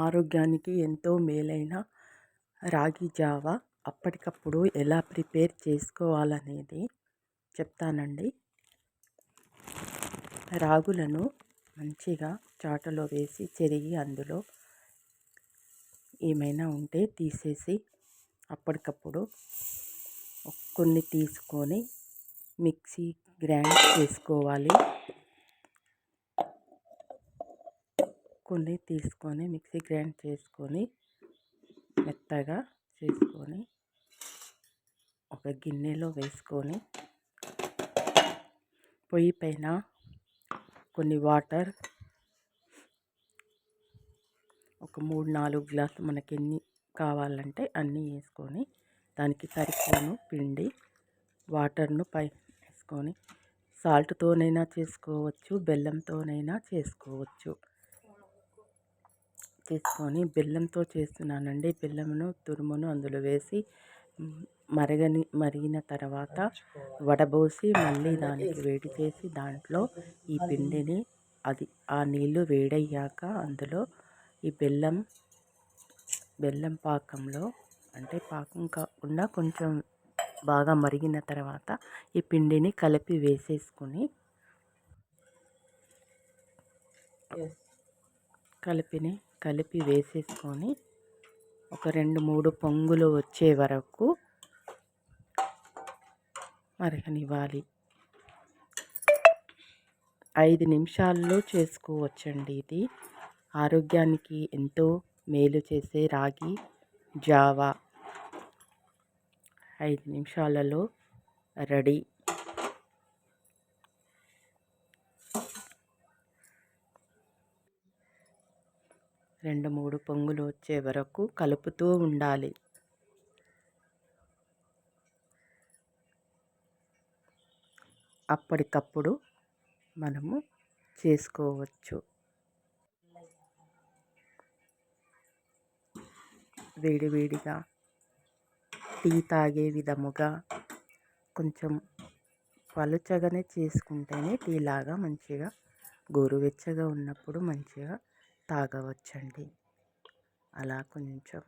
ఆరోగ్యానికి ఎంతో మేలైన రాగి జావ అప్పటికప్పుడు ఎలా ప్రిపేర్ చేసుకోవాలనేది చెప్తానండి. రాగులను మంచిగా చాటలో వేసి చెరిగి అందులో ఏమైనా ఉంటే తీసేసి అప్పటికప్పుడు కొన్ని తీసుకొని మిక్సీ గ్రైండ్ చేసుకోవాలి. కొన్ని తీసుకొని మిక్సీ గ్రైండ్ చేసుకొని మెత్తగా చేసుకొని ఒక గిన్నెలో వేసుకొని పొయ్యి పైన కొన్ని వాటర్ ఒక 3-4 గ్లాసులు మనకి ఎన్ని కావాలంటే అన్నీ వేసుకొని దానికి సరిపోను పిండి వాటర్ను పై వేసుకొని సాల్ట్తోనైనా చేసుకోవచ్చు, బెల్లంతోనైనా చేసుకోవచ్చు. బెల్లంతో చేస్తున్నానండి. బెల్లమును తురుమును అందులో వేసి మరిగిన తర్వాత వడబోసి మళ్ళీ దానికి వేడి చేసి దాంట్లో ఈ పిండిని ఆ నీళ్ళు వేడయ్యాక అందులో ఈ బెల్లం పాకంలో, అంటే పాకం కాకుండా కొంచెం బాగా మరిగిన తర్వాత ఈ పిండిని కలిపి వేసేసుకొని ఒక 2-3 పొంగులు వచ్చే వరకు మరగనివ్వాలి. 5 నిమిషాల్లో చేసుకోవచ్చండి. ఇది ఆరోగ్యానికి ఎంతో మేలు చేసే రాగి జావా 5 నిమిషాలలో రెడీ. 2-3 పొంగులు వచ్చే వరకు కలుపుతూ ఉండాలి. అప్పటికప్పుడు మనము చేసుకోవచ్చు. వేడివేడిగా టీ తాగే విధముగా కొంచెం పలుచగానే చేసుకుంటేనే టీ లాగా మంచిగా గోరువెచ్చగా ఉన్నప్పుడు మంచిగా తాగవచ్చండి. అలా కొంచెం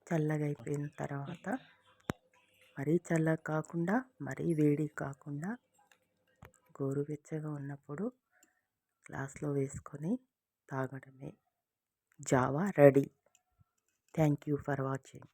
చల్లగా అయిపోయిన తర్వాత మరీ చల్లగా కాకుండా మరీ వేడి కాకుండా గోరువెచ్చగా ఉన్నప్పుడు గ్లాస్లో వేసుకొని తాగడమే. Java ready. Thank you for watching.